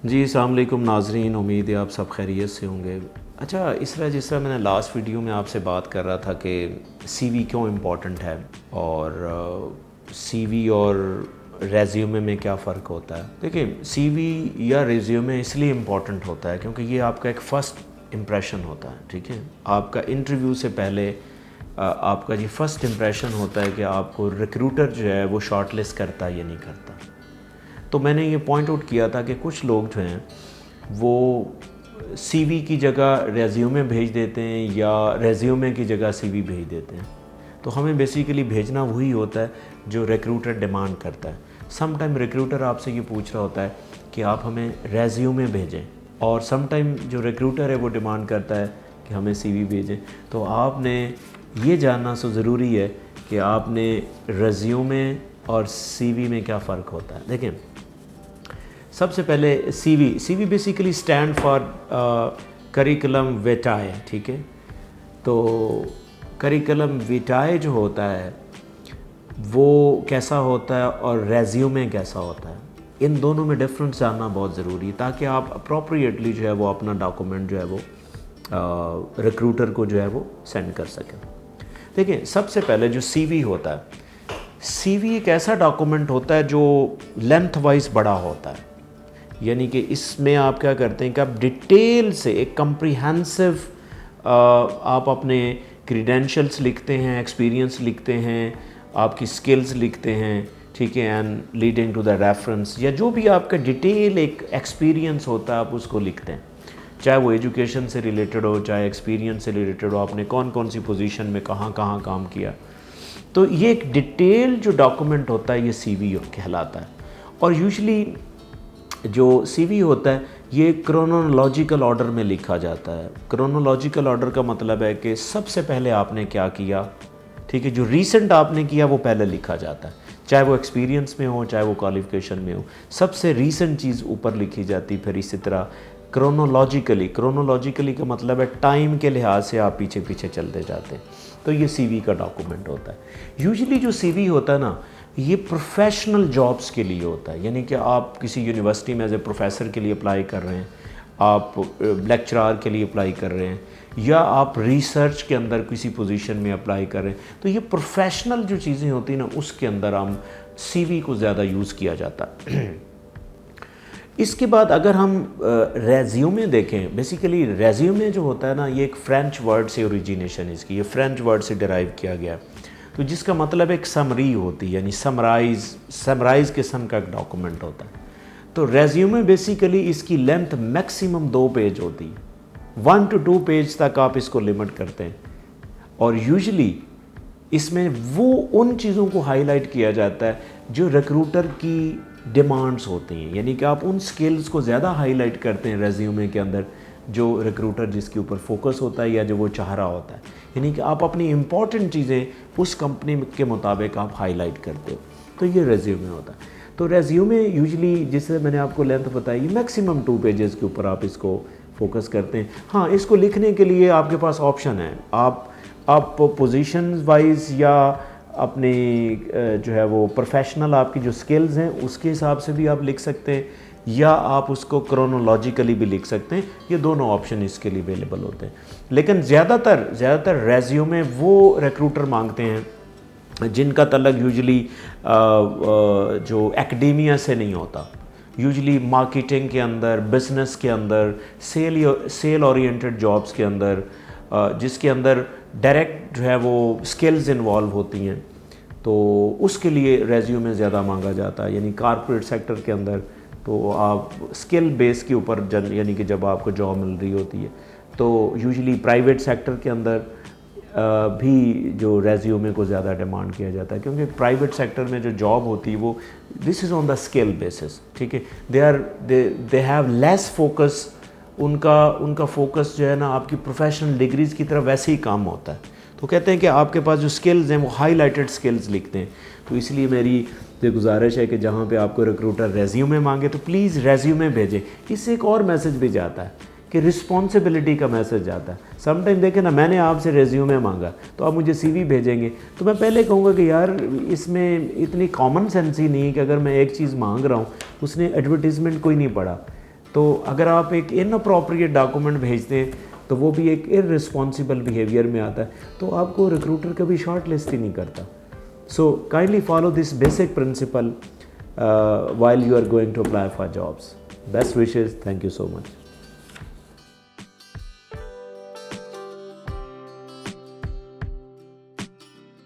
جی السلام علیکم ناظرین، امید ہے آپ سب خیریت سے ہوں گے۔ اچھا، جس طرح میں نے لاسٹ ویڈیو میں آپ سے بات کر رہا تھا کہ سی وی کیوں امپورٹنٹ ہے اور سی وی اور ریزیومے میں کیا فرق ہوتا ہے۔ دیکھیں، سی وی یا ریزیومے اس لیے امپورٹنٹ ہوتا ہے کیونکہ یہ آپ کا ایک فرسٹ امپریشن ہوتا ہے، ٹھیک ہے۔ آپ کا انٹرویو سے پہلے آپ کا فرسٹ امپریشن ہوتا ہے کہ آپ کو ریکروٹر جو ہے وہ شارٹ لسٹ کرتا ہے یا نہیں کرتا۔ تو میں نے یہ پوائنٹ آؤٹ کیا تھا کہ کچھ لوگ جو ہیں وہ سی وی کی جگہ ریزیومے بھیج دیتے ہیں یا ریزیومے کی جگہ سی وی بھیج دیتے ہیں۔ تو ہمیں بیسیکلی بھیجنا وہی ہوتا ہے جو ریکروٹر ڈیمانڈ کرتا ہے۔ سم ٹائم ریکروٹر آپ سے یہ پوچھ رہا ہوتا ہے کہ آپ ہمیں ریزیومے بھیجیں، اور سم ٹائم جو ریکروٹر ہے وہ ڈیمانڈ کرتا ہے کہ ہمیں سی وی بھیجیں۔ تو آپ نے یہ جاننا سو ضروری ہے کہ آپ نے ریزیومے اور سی وی میں کیا فرق ہوتا ہے۔ دیکھیں، سب سے پہلے C V basically stand for curriculum vitae, ٹھیک ہے۔ تو کریکولم ویٹائے جو ہوتا ہے وہ کیسا ہوتا ہے اور ریزیومے کیسا ہوتا ہے، ان دونوں میں ڈفرنس جاننا بہت ضروری ہے تاکہ آپ اپروپریٹلی جو ہے وہ اپنا ڈاکومنٹ جو ہے وہ ریکروٹر کو جو ہے وہ سینڈ کر سکیں۔ دیکھیں، سب سے پہلے جو سی وی ہوتا ہے، سی وی ایک ایسا ڈاکومنٹ ہوتا ہے جو لینتھ وائز بڑا ہوتا ہے، یعنی کہ اس میں آپ کیا کرتے ہیں کہ آپ ڈیٹیل سے ایک کمپریہنسو آپ اپنے کریڈینشلز لکھتے ہیں، ایکسپیرینس لکھتے ہیں، آپ کی سکلز لکھتے ہیں، ٹھیک ہے، and leading to the reference, یا جو بھی آپ کا ڈیٹیل ایک ایکسپیرینس ہوتا ہے آپ اس کو لکھتے ہیں، چاہے وہ ایجوکیشن سے ریلیٹڈ ہو، چاہے ایکسپیرینس سے ریلیٹڈ ہو، آپ نے کون کون سی پوزیشن میں کہاں کہاں کام کیا۔ تو یہ ایک ڈیٹیل جو ڈاکومنٹ ہوتا ہے یہ سی وی کہلاتا ہے۔ اور یوزلی جو سی وی ہوتا ہے یہ کرونولوجیکل آرڈر میں لکھا جاتا ہے۔ کرونولوجیکل آرڈر کا مطلب ہے کہ سب سے پہلے آپ نے کیا کیا، ٹھیک ہے، جو ریسنٹ آپ نے کیا وہ پہلے لکھا جاتا ہے، چاہے وہ ایکسپیرینس میں ہو چاہے وہ کوالیفیکیشن میں ہو، سب سے ریسنٹ چیز اوپر لکھی جاتی۔ پھر اسی طرح کرونولوجیکلی کا مطلب ہے ٹائم کے لحاظ سے آپ پیچھے پیچھے چلتے جاتے ہیں۔ تو یہ سی وی کا ڈاکومنٹ ہوتا ہے۔ یوزلی جو سی وی ہوتا ہے نا، یہ پروفیشنل جابز کے لیے ہوتا ہے، یعنی کہ آپ کسی یونیورسٹی میں ایز اے پروفیسر کے لیے اپلائی کر رہے ہیں، آپ لیکچرار کے لیے اپلائی کر رہے ہیں، یا آپ ریسرچ کے اندر کسی پوزیشن میں اپلائی کر رہے ہیں، تو یہ پروفیشنل جو چیزیں ہوتی ہیں نا اس کے اندر ہم سی وی کو زیادہ یوز کیا جاتا ہے۔ اس کے بعد اگر ہم ریزیومے دیکھیں، بیسیکلی ریزیومے جو ہوتا ہے نا یہ ایک فرینچ ورڈ سے اوریجینیشن اس کی، یہ فرینچ ورڈ سے ڈرائیو کیا گیا ہے، تو جس کا مطلب ایک سمری ہوتی ہے، یعنی سمرائز قسم کا ایک ڈاکومنٹ ہوتا ہے۔ تو ریزیومے بیسیکلی اس کی لینتھ میکسیمم 2 پیج ہوتی ہے، 1 to 2 پیج تک آپ اس کو لمٹ کرتے ہیں، اور یوزلی اس میں وہ ان چیزوں کو ہائی لائٹ کیا جاتا ہے جو ریکروٹر کی ڈیمانڈز ہوتی ہیں، یعنی کہ آپ ان سکلز کو زیادہ ہائی لائٹ کرتے ہیں ریزیومے کے اندر جو ریکروٹر جس کے اوپر فوکس ہوتا ہے یا جو وہ چاہ رہا ہوتا ہے، یعنی کہ آپ اپنی امپورٹنٹ چیزیں اس کمپنی کے مطابق آپ ہائی لائٹ کرتے ہو، تو یہ ریزیومے ہوتا ہے۔ تو ریزیومے یوزلی جس سے میں نے آپ کو لینتھ بتائی میکسیمم 2 پیجز کے اوپر آپ اس کو فوکس کرتے ہیں۔ ہاں، اس کو لکھنے کے لیے آپ کے پاس آپشن ہے، آپ پوزیشنز وائز یا اپنے جو ہے وہ پروفیشنل آپ کی جو سکلز ہیں اس کے حساب سے بھی آپ لکھ سکتے ہیں، یا آپ اس کو کرونولوجیکلی بھی لکھ سکتے ہیں، یہ دونوں آپشن اس کے لیے اویلیبل ہوتے ہیں۔ لیکن زیادہ تر ریزیومے وہ ریکروٹر مانگتے ہیں جن کا تعلق یوزلی جو ایکڈیمیا سے نہیں ہوتا، یوزلی مارکیٹنگ کے اندر، بزنس کے اندر، سیل اورینٹڈ جابز کے اندر، جس کے اندر ڈائریکٹ جو ہے وہ سکلز انوالو ہوتی ہیں، تو اس کے لیے ریزیومے زیادہ مانگا جاتا ہے۔ یعنی کارپوریٹ سیکٹر کے اندر تو آپ سکل بیس کے اوپر یعنی کہ جب آپ کو جاب مل رہی ہوتی ہے، تو یوزلی پرائیویٹ سیکٹر کے اندر بھی جو ریزیومے کو زیادہ ڈیمانڈ کیا جاتا ہے، کیونکہ پرائیویٹ سیکٹر میں جو جاب ہوتی ہے وہ دس از آن دا اسکل بیسس، ٹھیک ہے، دے ہیو لیس فوکس، ان کا فوکس جو ہے نا آپ کی پروفیشنل ڈگریز کی طرف ویسے ہی کام ہوتا ہے، تو کہتے ہیں کہ آپ کے پاس جو سکلز ہیں وہ ہائی لائٹڈ سکلز لکھتے ہیں۔ تو اس لیے میری یہ گزارش ہے کہ جہاں پہ آپ کو ریکروٹر ریزیومے مانگے تو پلیز ریزیومے بھیجیں۔ اس سے ایک اور میسج بھی جاتا ہے کہ رسپانسبلٹی کا میسج آتا ہے۔ سم ٹائم دیکھیں نا، میں نے آپ سے ریزیومے مانگا تو آپ مجھے سی وی بھیجیں گے، تو میں پہلے کہوں گا کہ یار اس میں اتنی کامن سینس ہی نہیں ہے کہ اگر میں ایک چیز مانگ رہا ہوں، اس نے ایڈورٹیزمنٹ کوئی نہیں پڑھا، تو اگر آپ ایک ان اپروپریٹ ڈاکومنٹ بھیجتے ہیں تو وہ بھی ایک ارسپانسبل بیہیویئر میں آتا ہے, تو آپ کو ریکروٹر کبھی شارٹ لسٹ ہی نہیں کرتا. So kindly follow this basic principle while you are going to apply for jobs. Best wishes. Thank you so much.